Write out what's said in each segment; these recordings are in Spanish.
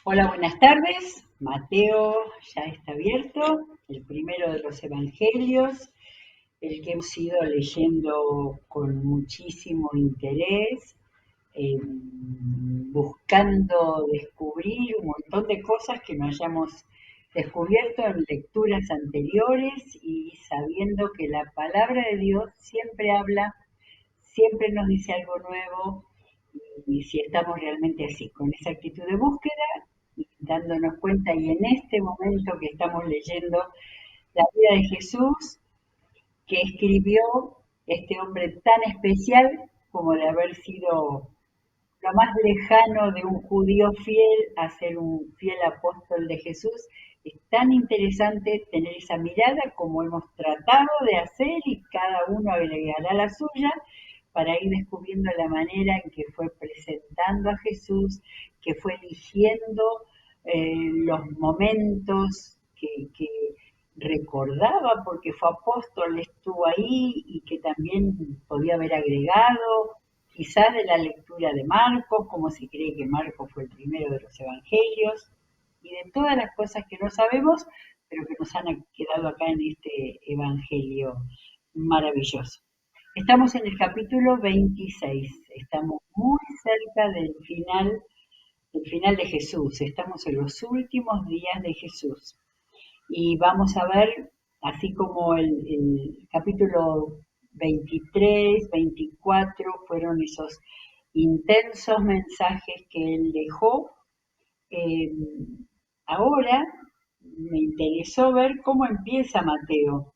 Hola, buenas tardes. Mateo ya está abierto, el primero de los evangelios, el que hemos ido leyendo con muchísimo interés, buscando descubrir un montón de cosas que no hayamos descubierto en lecturas anteriores y sabiendo que la palabra de Dios siempre habla, siempre nos dice algo nuevo y si estamos realmente así, con esa actitud de búsqueda y dándonos cuenta, y en este momento que estamos leyendo la vida de Jesús, que escribió este hombre tan especial como de haber sido lo más lejano de un judío fiel a ser un fiel apóstol de Jesús, es tan interesante tener esa mirada como hemos tratado de hacer y cada uno agregará la suya para ir descubriendo la manera en que fue presentando a Jesús, que fue eligiendo los momentos que recordaba porque fue apóstol, estuvo ahí y que también podía haber agregado, quizás de la lectura de Marcos, como se cree que Marcos fue el primero de los evangelios, y de todas las cosas que no sabemos, pero que nos han quedado acá en este evangelio maravilloso. Estamos en el capítulo 26, estamos muy cerca del final de Jesús, estamos en los últimos días de Jesús. Y vamos a ver, así como el capítulo 23, 24 fueron esos intensos mensajes que él dejó, eh, ahora me interesó ver cómo empieza Mateo.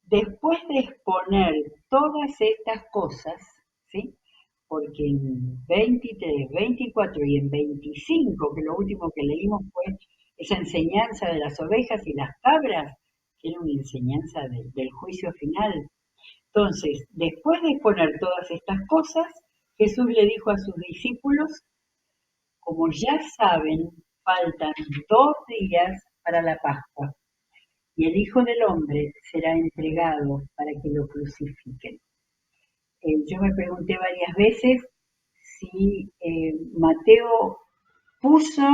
Después de exponer todas estas cosas, ¿sí? Porque en 23, 24 y en 25, que lo último que leímos fue esa enseñanza de las ovejas y las cabras, que era una enseñanza del juicio final. Entonces, después de exponer todas estas cosas, Jesús le dijo a sus discípulos, como ya saben, faltan 2 días para la Pascua y el Hijo del Hombre será entregado para que lo crucifiquen. Yo me pregunté varias veces si Mateo puso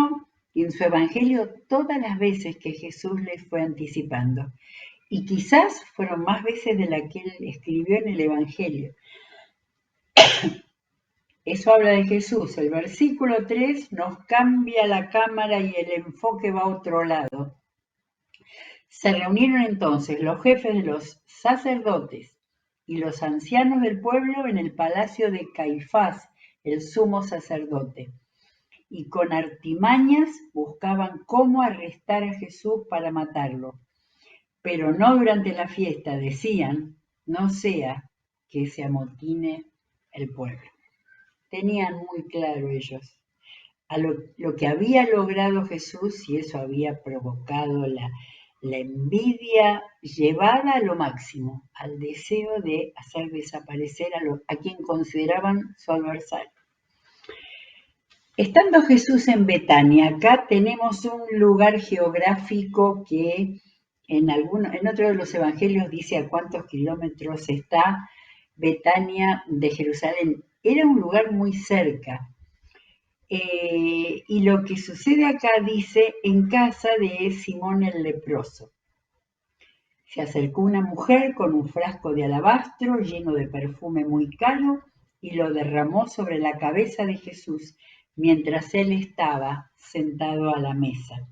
en su evangelio todas las veces que Jesús les fue anticipando. Y quizás fueron más veces de las que él escribió en el evangelio. Eso habla de Jesús. El versículo 3 nos cambia la cámara y el enfoque va a otro lado. Se reunieron entonces los jefes de los sacerdotes y los ancianos del pueblo en el palacio de Caifás, el sumo sacerdote, y con artimañas buscaban cómo arrestar a Jesús para matarlo, pero no durante la fiesta, decían, no sea que se amotine el pueblo. Tenían muy claro ellos a lo que había logrado Jesús y eso había provocado la envidia llevada a lo máximo, al deseo de hacer desaparecer a quien consideraban su adversario. Estando Jesús en Betania, acá tenemos un lugar geográfico que en otro de los evangelios dice a cuántos kilómetros está Betania de Jerusalén. Era un lugar muy cerca. Y lo que sucede acá dice en casa de Simón el leproso. Se acercó una mujer con un frasco de alabastro lleno de perfume muy caro y lo derramó sobre la cabeza de Jesús mientras él estaba sentado a la mesa.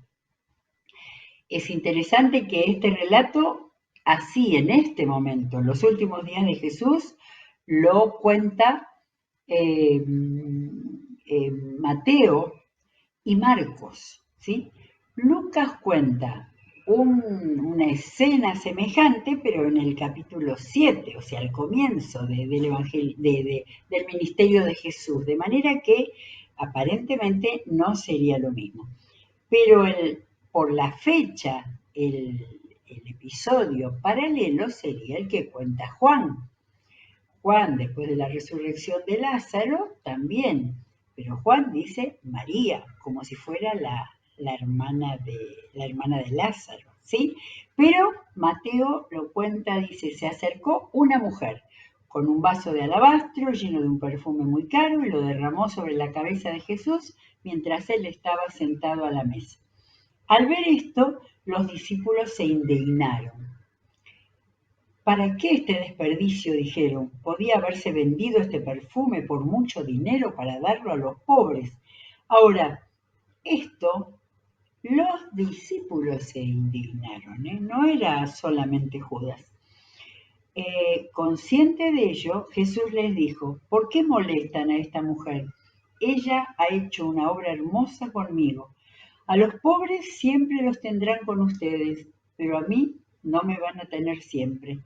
Es interesante que este relato, así en este momento, en los últimos días de Jesús, lo cuenta eh, Mateo y Marcos, ¿sí? Lucas cuenta una escena semejante, pero en el capítulo 7, o sea, al comienzo del, evangelio, del ministerio de Jesús, de manera que aparentemente no sería lo mismo. Pero por la fecha, el episodio paralelo sería el que cuenta Juan. Juan, después de la resurrección de Lázaro, también. Pero Juan dice María, como si fuera la hermana de Lázaro, ¿sí? Pero Mateo lo cuenta, dice, se acercó una mujer con un vaso de alabastro lleno de un perfume muy caro y lo derramó sobre la cabeza de Jesús mientras él estaba sentado a la mesa. Al ver esto, los discípulos se indignaron. ¿Para qué este desperdicio? Dijeron. Podía haberse vendido este perfume por mucho dinero para darlo a los pobres. Ahora, esto, los discípulos se indignaron, ¿eh? No era solamente Judas. Consciente de ello, Jesús les dijo, ¿por qué molestan a esta mujer? Ella ha hecho una obra hermosa conmigo. A los pobres siempre los tendrán con ustedes, pero a mí no me van a tener siempre.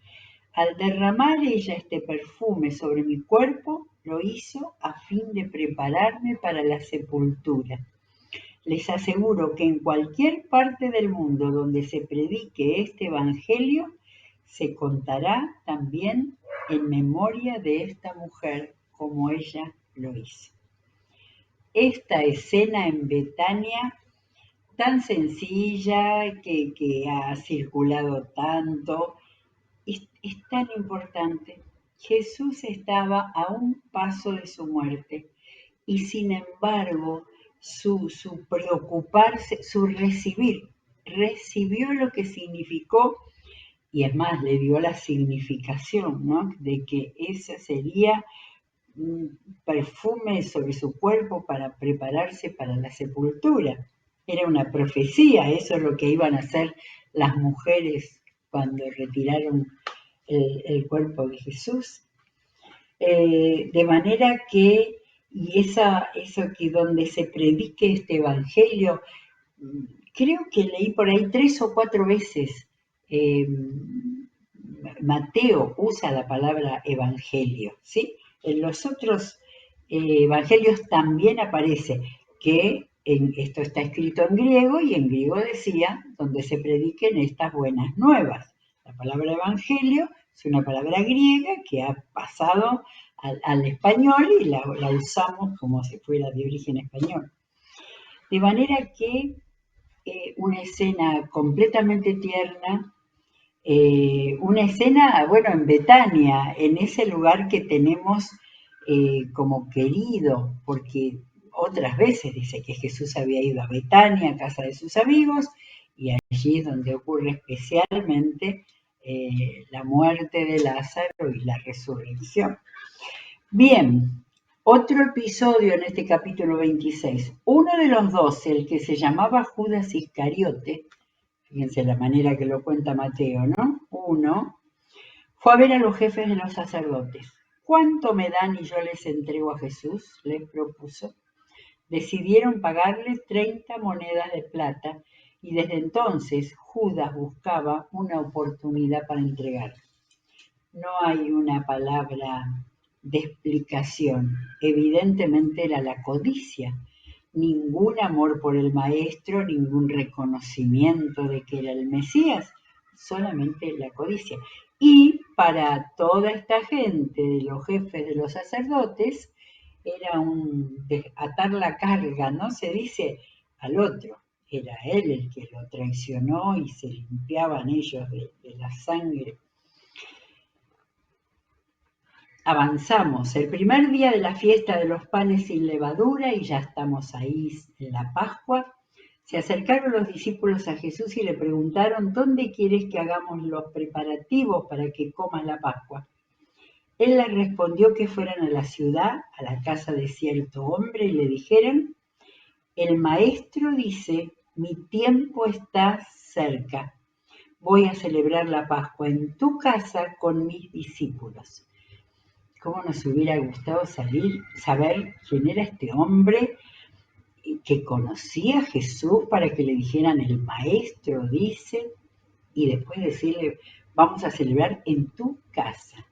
Al derramar ella este perfume sobre mi cuerpo, lo hizo a fin de prepararme para la sepultura. Les aseguro que en cualquier parte del mundo donde se predique este evangelio, se contará también en memoria de esta mujer como ella lo hizo. Esta escena en Betania, tan sencilla, que ha circulado tanto, es tan importante. Jesús estaba a un paso de su muerte y sin embargo su preocuparse, su recibió lo que significó y es más, le dio la significación, ¿no? De que ese sería un perfume sobre su cuerpo para prepararse para la sepultura. Era una profecía, eso es lo que iban a hacer las mujeres cuando retiraron el cuerpo de Jesús. De manera que, y eso que donde se predique este evangelio, creo que leí por ahí 3 o 4 veces, Mateo usa la palabra evangelio, ¿sí? En los otros evangelios también aparece que esto está escrito en griego y en griego decía donde se prediquen estas buenas nuevas. La palabra evangelio es una palabra griega que ha pasado al español y la usamos como si fuera de origen español. De manera que una escena completamente tierna, una escena, bueno, en Betania, en ese lugar que tenemos como querido, porque otras veces dice que Jesús había ido a Betania, a casa de sus amigos, y allí es donde ocurre especialmente la muerte de Lázaro y la resurrección. Bien, otro episodio en este capítulo 26. Uno de los 12, el que se llamaba Judas Iscariote, fíjense la manera que lo cuenta Mateo, ¿no? Uno, fue a ver a los jefes de los sacerdotes. ¿Cuánto me dan y yo les entrego a Jesús? Les propuso. Decidieron pagarle 30 monedas de plata y desde entonces Judas buscaba una oportunidad para entregarlo. No hay una palabra de explicación. Evidentemente era la codicia. Ningún amor por el maestro, ningún reconocimiento de que era el Mesías, solamente la codicia. Y para toda esta gente, de los jefes de los sacerdotes, era atar la carga, ¿no? Se dice al otro. Era él el que lo traicionó y se limpiaban ellos de la sangre. Avanzamos, el primer día de la fiesta de los panes sin levadura y ya estamos ahí en la Pascua. Se acercaron los discípulos a Jesús y le preguntaron, ¿dónde quieres que hagamos los preparativos para que comas la Pascua? Él les respondió que fueran a la ciudad, a la casa de cierto hombre, y le dijeran, el maestro dice, mi tiempo está cerca. Voy a celebrar la Pascua en tu casa con mis discípulos. ¿Cómo nos hubiera gustado saber quién era este hombre que conocía a Jesús para que le dijeran el maestro dice y después decirle vamos a celebrar en tu casa?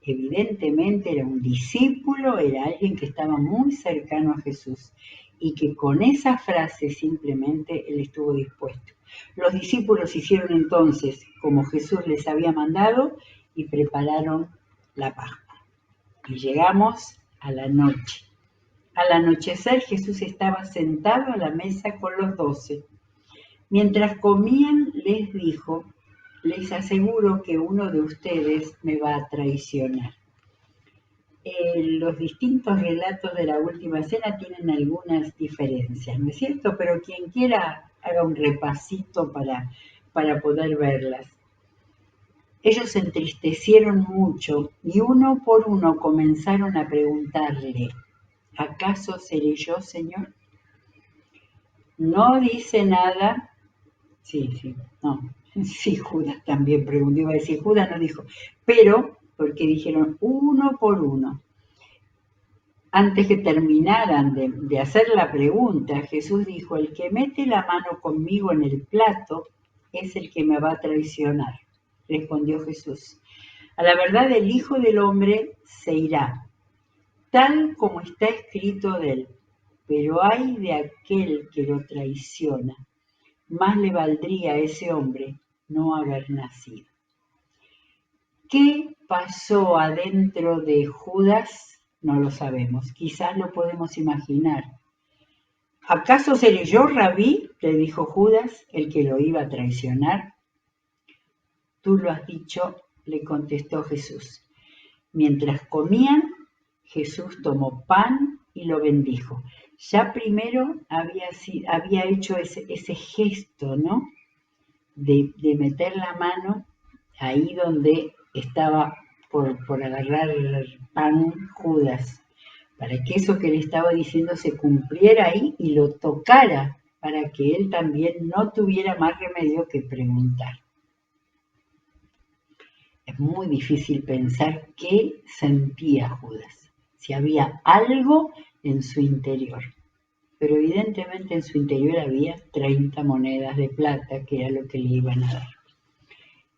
Evidentemente era un discípulo, era alguien que estaba muy cercano a Jesús y que con esa frase simplemente él estuvo dispuesto. Los discípulos hicieron entonces como Jesús les había mandado y prepararon la Pascua. Y llegamos a la noche. Al anochecer Jesús estaba sentado a la mesa con los 12. Mientras comían les dijo, les aseguro que uno de ustedes me va a traicionar. los distintos relatos de la última cena tienen algunas diferencias, ¿no es cierto? Pero quien quiera haga un repasito para poder verlas. Ellos se entristecieron mucho y uno por uno comenzaron a preguntarle, ¿acaso seré yo, Señor? No dice nada. Sí, no. Sí, Judas también preguntó, iba a decir, Judas no dijo, pero porque dijeron uno por uno. Antes que terminaran de hacer la pregunta, Jesús dijo, el que mete la mano conmigo en el plato es el que me va a traicionar. Respondió Jesús. A la verdad el Hijo del Hombre se irá, tal como está escrito de él, pero ay de aquel que lo traiciona. Más le valdría a ese hombre no haber nacido. ¿Qué pasó adentro de Judas? No lo sabemos, quizás lo podemos imaginar. ¿Acaso seré yo, Rabí? Le dijo Judas, el que lo iba a traicionar. Tú lo has dicho, le contestó Jesús. Mientras comían, Jesús tomó pan y lo bendijo. Ya primero había hecho ese gesto, ¿no? De meter la mano ahí donde estaba por agarrar el pan Judas, para que eso que le estaba diciendo se cumpliera ahí y lo tocara, para que él también no tuviera más remedio que preguntar. Es muy difícil pensar qué sentía Judas, si había algo en su interior. Pero evidentemente en su interior había 30 monedas de plata, que era lo que le iban a dar.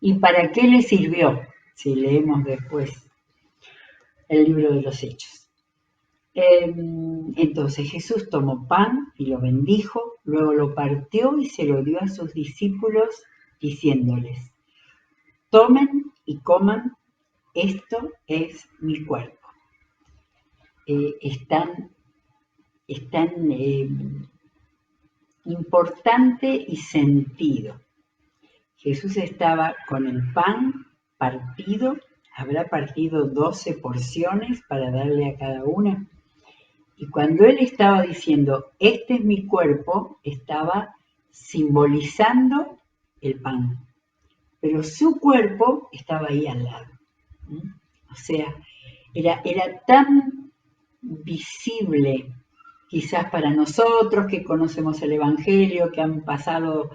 ¿Y para qué le sirvió? Si leemos después el libro de los Hechos. Entonces Jesús tomó pan y lo bendijo, luego lo partió y se lo dio a sus discípulos diciéndoles, tomen y coman, esto es mi cuerpo. Es tan importante y sentido. Jesús estaba con el pan partido, habrá partido 12 porciones para darle a cada una. Y cuando él estaba diciendo, este es mi cuerpo, estaba simbolizando el pan. Pero su cuerpo estaba ahí al lado. O sea, era tan visible, quizás para nosotros que conocemos el Evangelio, que han pasado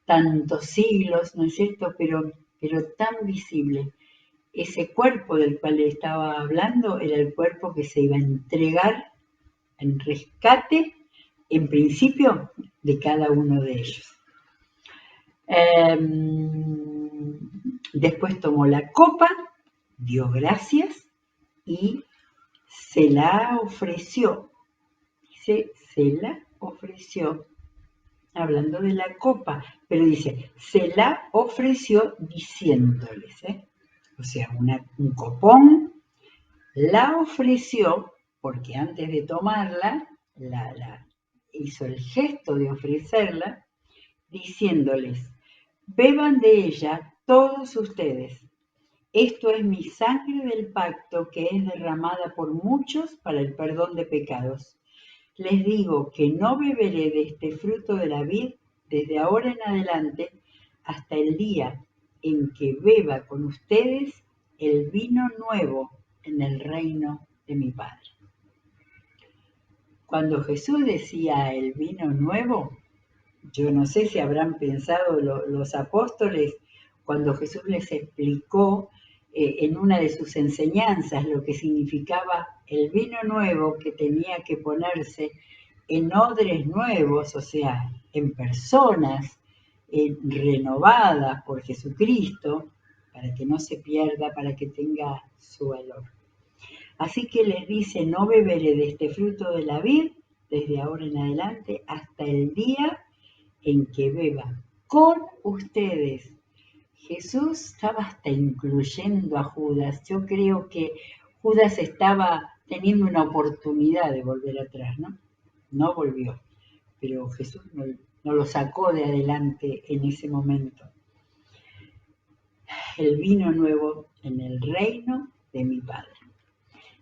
tantos siglos, ¿no es cierto? Pero tan visible. Ese cuerpo del cual le estaba hablando era el cuerpo que se iba a entregar en rescate, en principio, de cada uno de ellos. Después tomó la copa, dio gracias y se la ofreció. Dice, se la ofreció, hablando de la copa, pero dice, se la ofreció diciéndoles, o sea, un copón, la ofreció porque antes de tomarla, hizo el gesto de ofrecerla, diciéndoles, beban de ella todos ustedes. Esto es mi sangre del pacto que es derramada por muchos para el perdón de pecados. Les digo que no beberé de este fruto de la vid desde ahora en adelante hasta el día en que beba con ustedes el vino nuevo en el reino de mi Padre. Cuando Jesús decía el vino nuevo, yo no sé si habrán pensado los apóstoles cuando Jesús les explicó en una de sus enseñanzas lo que significaba el vino nuevo que tenía que ponerse en odres nuevos, o sea, en personas renovadas por Jesucristo, para que no se pierda, para que tenga su valor. Así que les dice, no beberé de este fruto de la vid desde ahora en adelante hasta el día en que beba con ustedes. Jesús estaba hasta incluyendo a Judas. Yo creo que Judas estaba teniendo una oportunidad de volver atrás, ¿no? No volvió, pero Jesús no lo sacó de adelante en ese momento. El vino nuevo en el reino de mi Padre.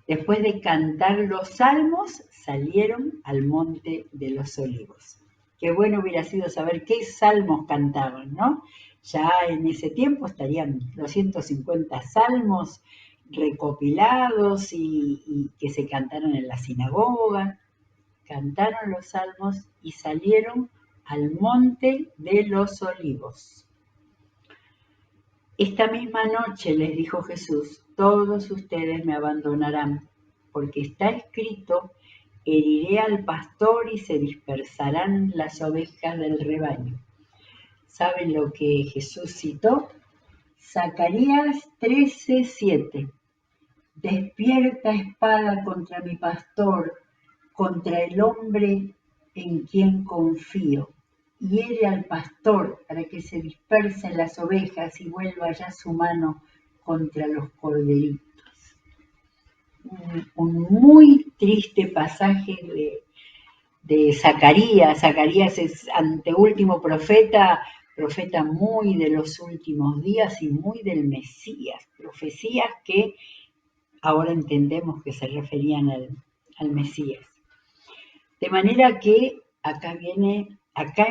Después de cantar los salmos, salieron al monte de los olivos. Qué bueno hubiera sido saber qué salmos cantaban, ¿no? Ya en ese tiempo estarían los 150 salmos recopilados y que se cantaron en la sinagoga. Cantaron los salmos y salieron al monte de los olivos. Esta misma noche les dijo Jesús, todos ustedes me abandonarán, porque está escrito, heriré al pastor y se dispersarán las ovejas del rebaño. ¿Saben lo que Jesús citó? Zacarías 13:7. Despierta espada contra mi pastor, contra el hombre en quien confío. Hiere al pastor para que se dispersen las ovejas y vuelva ya su mano contra los corderitos. Un muy triste pasaje de Zacarías. Zacarías es anteúltimo profeta, profeta muy de los últimos días y muy del Mesías. Profecías que ahora entendemos que se referían al Mesías. De manera que acá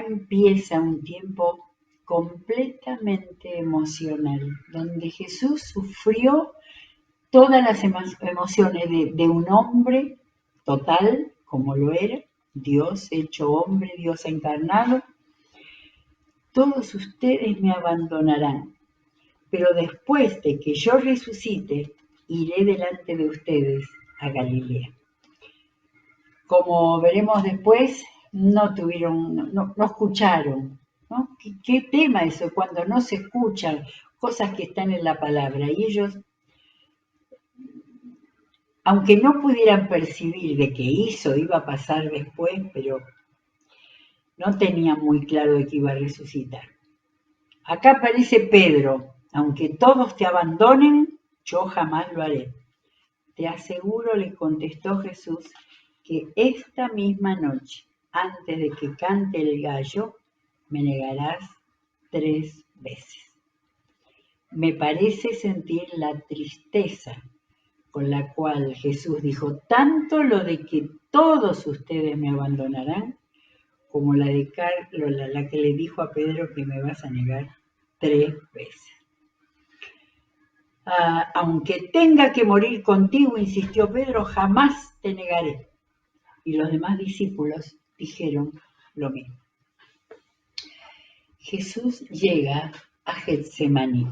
empieza un tiempo completamente emocional, donde Jesús sufrió todas las emociones de un hombre total, como lo era, Dios hecho hombre, Dios encarnado. Todos ustedes me abandonarán, pero después de que yo resucite, iré delante de ustedes a Galilea. Como veremos después, no escucharon, ¿no? ¿Qué tema eso? Cuando no se escuchan cosas que están en la palabra y ellos, aunque no pudieran percibir de qué iba a pasar después, pero no tenían muy claro de que iba a resucitar. Acá aparece Pedro, aunque todos te abandonen, yo jamás lo haré. Te aseguro, le contestó Jesús, que esta misma noche, antes de que cante el gallo, me negarás 3 veces. Me parece sentir la tristeza con la cual Jesús dijo tanto lo de que todos ustedes me abandonarán, como la que le dijo a Pedro que me vas a negar 3 veces. Aunque tenga que morir contigo, insistió Pedro, jamás te negaré. Y los demás discípulos dijeron lo mismo. Jesús llega a Getsemaní.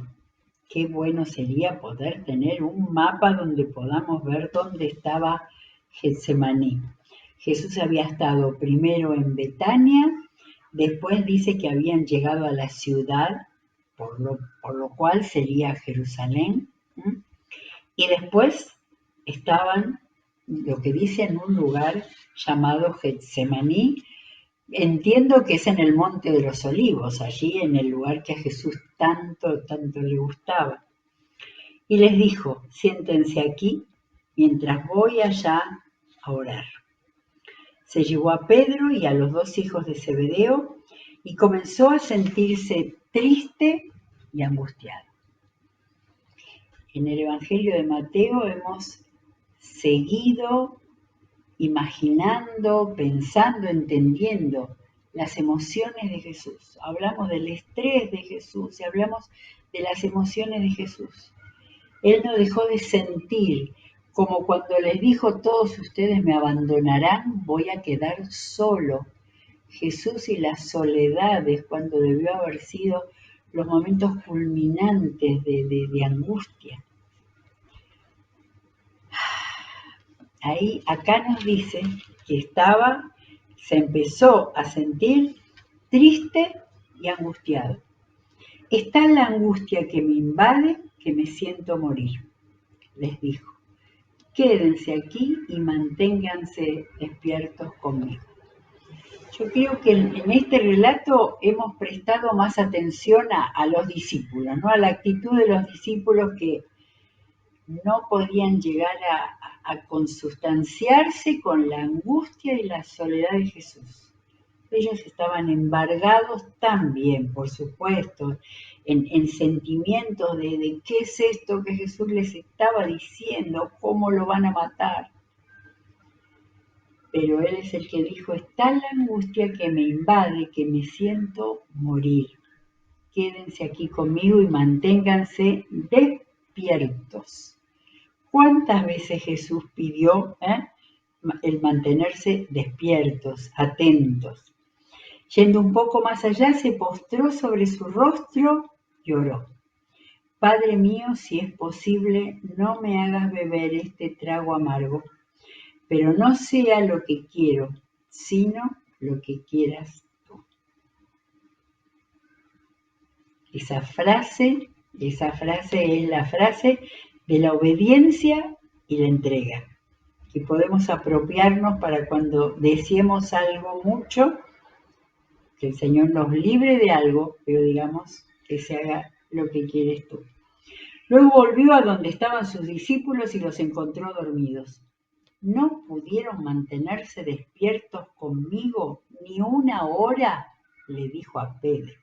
Qué bueno sería poder tener un mapa donde podamos ver dónde estaba Getsemaní. Jesús había estado primero en Betania, después dice que habían llegado a la ciudad, por lo cual sería Jerusalén, y después estaban, lo que dice, en un lugar llamado Getsemaní. Entiendo que es en el Monte de los Olivos, allí en el lugar que a Jesús tanto le gustaba. Y les dijo, siéntense aquí mientras voy allá a orar. Se llevó a Pedro y a los 2 hijos de Zebedeo y comenzó a sentirse triste y angustiado. En el Evangelio de Mateo hemos seguido imaginando, pensando, entendiendo las emociones de Jesús. Hablamos del estrés de Jesús y hablamos de las emociones de Jesús. Él no dejó de sentir, como cuando les dijo, todos ustedes me abandonarán, voy a quedar solo. Jesús y la soledad es cuando debió haber sido los momentos culminantes de angustia. Acá nos dice que se empezó a sentir triste y angustiado. Está la angustia que me invade, que me siento morir, les dijo. Quédense aquí y manténganse despiertos conmigo. Yo creo que en este relato hemos prestado más atención a los discípulos, ¿no? A la actitud de los discípulos que no podían llegar a consustanciarse con la angustia y la soledad de Jesús. Ellos estaban embargados también, por supuesto, en sentimientos de qué es esto que Jesús les estaba diciendo, cómo lo van a matar. Pero Él es el que dijo, está la angustia que me invade, que me siento morir. Quédense aquí conmigo y manténganse despiertos. ¿Cuántas veces Jesús pidió el mantenerse despiertos, atentos? Yendo un poco más allá, se postró sobre su rostro y oró. Padre mío, si es posible, no me hagas beber este trago amargo, pero no sea lo que quiero, sino lo que quieras tú. Esa frase es la frase de la obediencia y la entrega, que podemos apropiarnos para cuando deseemos algo mucho, que el Señor nos libre de algo, pero digamos que se haga lo que quieres tú. Luego volvió a donde estaban sus discípulos y los encontró dormidos. ¿No pudieron mantenerse despiertos conmigo ni una hora? Le dijo a Pedro.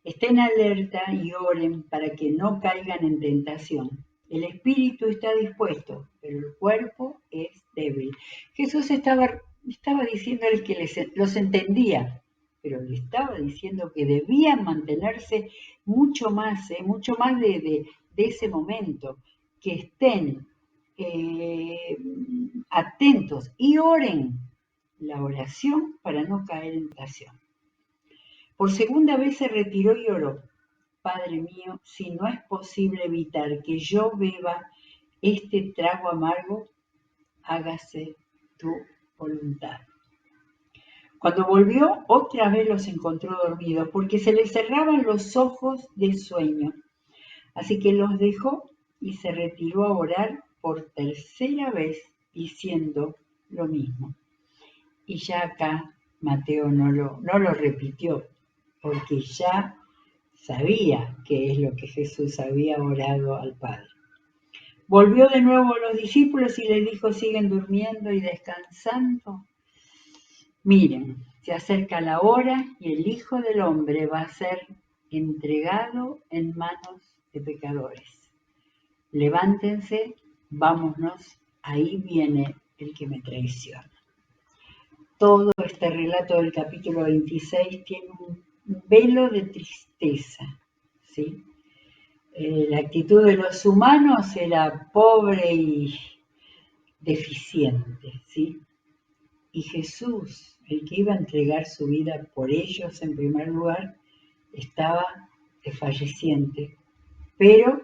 Estén alerta y oren para que no caigan en tentación. El espíritu está dispuesto, pero el cuerpo es débil. Jesús estaba diciéndoles que los entendía, pero le estaba diciendo que debían mantenerse mucho más de ese momento, que estén atentos y oren la oración para no caer en tentación. Por segunda vez se retiró y oró. Padre mío, si no es posible evitar que yo beba este trago amargo, hágase tu voluntad. Cuando volvió, otra vez los encontró dormidos, porque se les cerraban los ojos de sueño. Así que los dejó y se retiró a orar por tercera vez, diciendo lo mismo. Y ya acá Mateo no lo repitió, porque ya sabía qué es lo que Jesús había orado al Padre. Volvió de nuevo a los discípulos y les dijo, ¿siguen durmiendo y descansando? Miren, se acerca la hora y el Hijo del Hombre va a ser entregado en manos de pecadores. Levántense, vámonos, ahí viene el que me traiciona. Todo este relato del capítulo 26 tiene un velo de tristeza, ¿sí? La actitud de los humanos era pobre y deficiente, ¿sí? Y Jesús, el que iba a entregar su vida por ellos en primer lugar, estaba desfalleciente, pero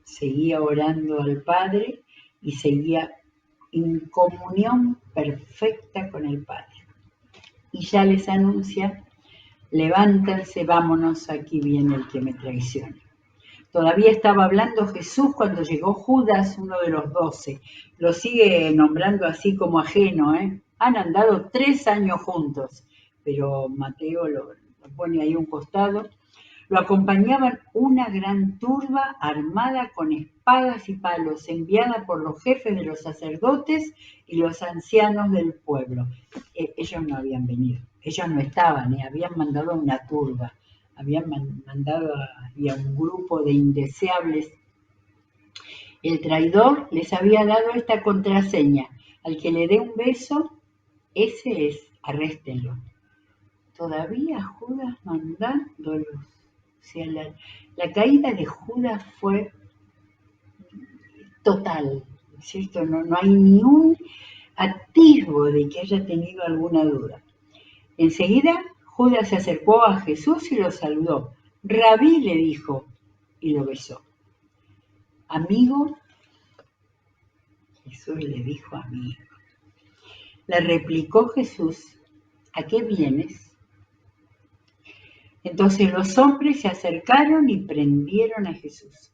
seguía orando al Padre y seguía en comunión perfecta con el Padre. Y ya les anuncia, levántense, vámonos, aquí viene el que me traiciona. Todavía estaba hablando Jesús cuando llegó Judas, uno de los 12. Lo sigue nombrando así como ajeno, ¿eh? Han andado 3 años juntos, pero Mateo lo pone ahí a un costado. Lo acompañaban una gran turba armada con espadas y palos, enviada por los jefes de los sacerdotes y los ancianos del pueblo. Ellos no habían venido, ellos no estaban, habían mandado una turba, habían mandado a un grupo de indeseables. El traidor les había dado esta contraseña: al que le dé un beso, ese es, arréstenlo. Todavía Judas mandándolos. O sea, la caída de Judas fue total, ¿cierto? No hay ni un atisbo de que haya tenido alguna duda. Enseguida, Judas se acercó a Jesús y lo saludó. Rabí, le dijo, y lo besó. Amigo, Jesús le dijo amigo. Le replicó Jesús, ¿a qué vienes? Entonces los hombres se acercaron y prendieron a Jesús.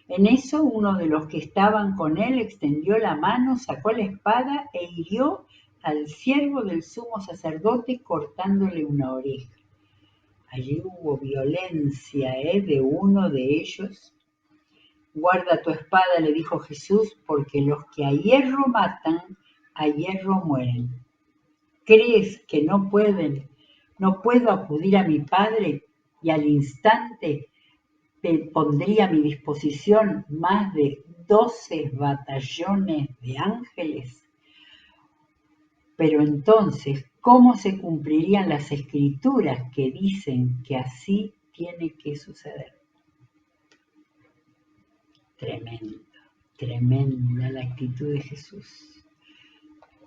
En eso uno de los que estaban con él extendió la mano, sacó la espada e hirió al siervo del sumo sacerdote cortándole una oreja. Allí hubo violencia de uno de ellos. Guarda tu espada, le dijo Jesús, porque los que a hierro matan, a hierro mueren. ¿Crees que no puedo acudir a mi Padre y al instante pondría a mi disposición más de 12 batallones de ángeles? Pero entonces, ¿cómo se cumplirían las escrituras que dicen que así tiene que suceder? Tremenda la actitud de Jesús.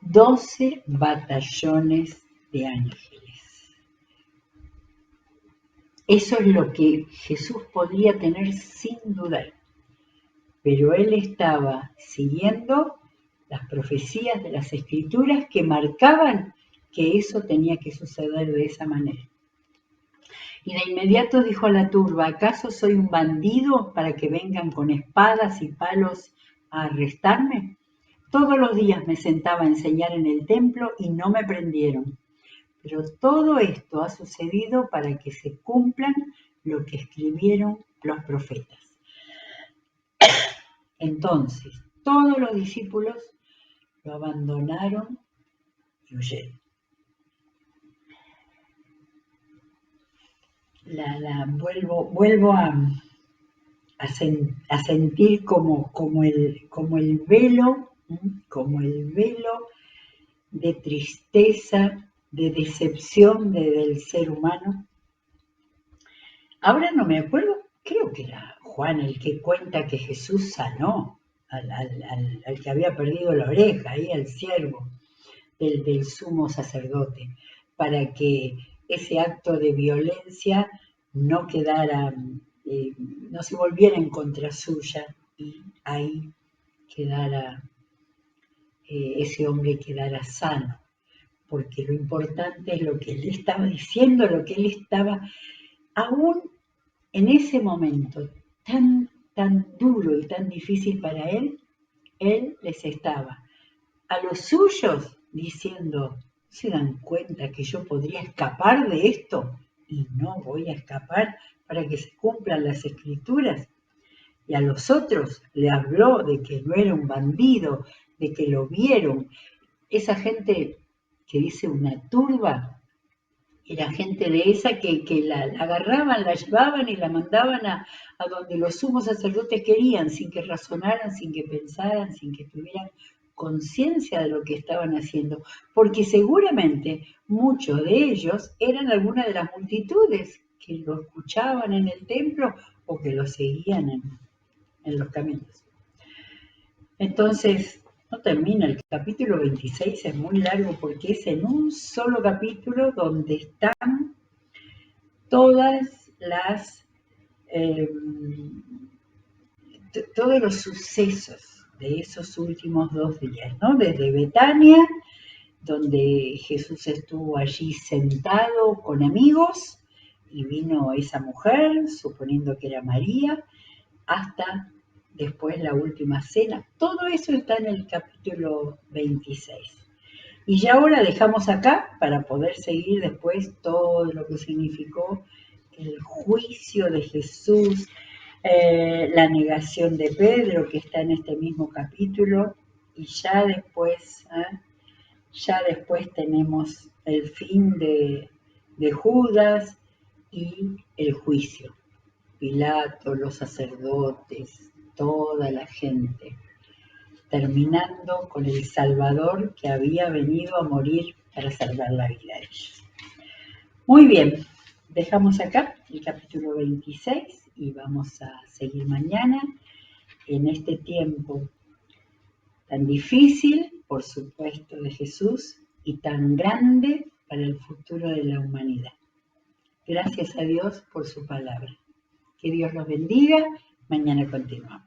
12 batallones de ángeles. Eso es lo que Jesús podría tener sin dudar. Pero él estaba siguiendo las profecías de las escrituras que marcaban que eso tenía que suceder de esa manera. Y de inmediato dijo a la turba: ¿acaso soy un bandido para que vengan con espadas y palos a arrestarme? Todos los días me sentaba a enseñar en el templo y no me prendieron. Pero todo esto ha sucedido para que se cumplan lo que escribieron los profetas. Entonces, todos los discípulos lo abandonaron y huyeron. Vuelvo a sentir como el velo de tristeza, de decepción del ser humano. Ahora no me acuerdo, creo que era Juan el que cuenta que Jesús sanó al que había perdido la oreja, ahí al siervo del sumo sacerdote, para que ese acto de violencia no quedara, no se volviera en contra suya y ahí quedara, ese hombre quedara sano, porque lo importante es lo que él estaba diciendo, lo que él estaba, aún en ese momento tan duro y tan difícil para él les estaba a los suyos diciendo: ¿se dan cuenta que yo podría escapar de esto? Y no voy a escapar para que se cumplan las escrituras. Y a los otros le habló de que no era un bandido, de que lo vieron. Esa gente que dice una turba, era gente de esa que la agarraban, la llevaban y la mandaban a donde los sumos sacerdotes querían, sin que razonaran, sin que pensaran, sin que tuvieran conciencia de lo que estaban haciendo, porque seguramente muchos de ellos eran algunas de las multitudes que lo escuchaban en el templo o que lo seguían en los caminos. Entonces, no termina, el capítulo 26 es muy largo porque es en un solo capítulo donde están todas todos los sucesos de esos últimos 2 días, ¿no? Desde Betania, donde Jesús estuvo allí sentado con amigos y vino esa mujer, suponiendo que era María, hasta después la última cena. Todo eso está en el capítulo 26. Y ya ahora dejamos acá para poder seguir después todo lo que significó el juicio de Jesús, la negación de Pedro, que está en este mismo capítulo, y ya después tenemos el fin de Judas y el juicio. Pilato, los sacerdotes, toda la gente, terminando con el Salvador que había venido a morir para salvar la vida de ellos. Muy bien, dejamos acá el capítulo 26 y vamos a seguir mañana en este tiempo tan difícil, por supuesto, de Jesús y tan grande para el futuro de la humanidad. Gracias a Dios por su palabra. Que Dios los bendiga. Mañana continuamos.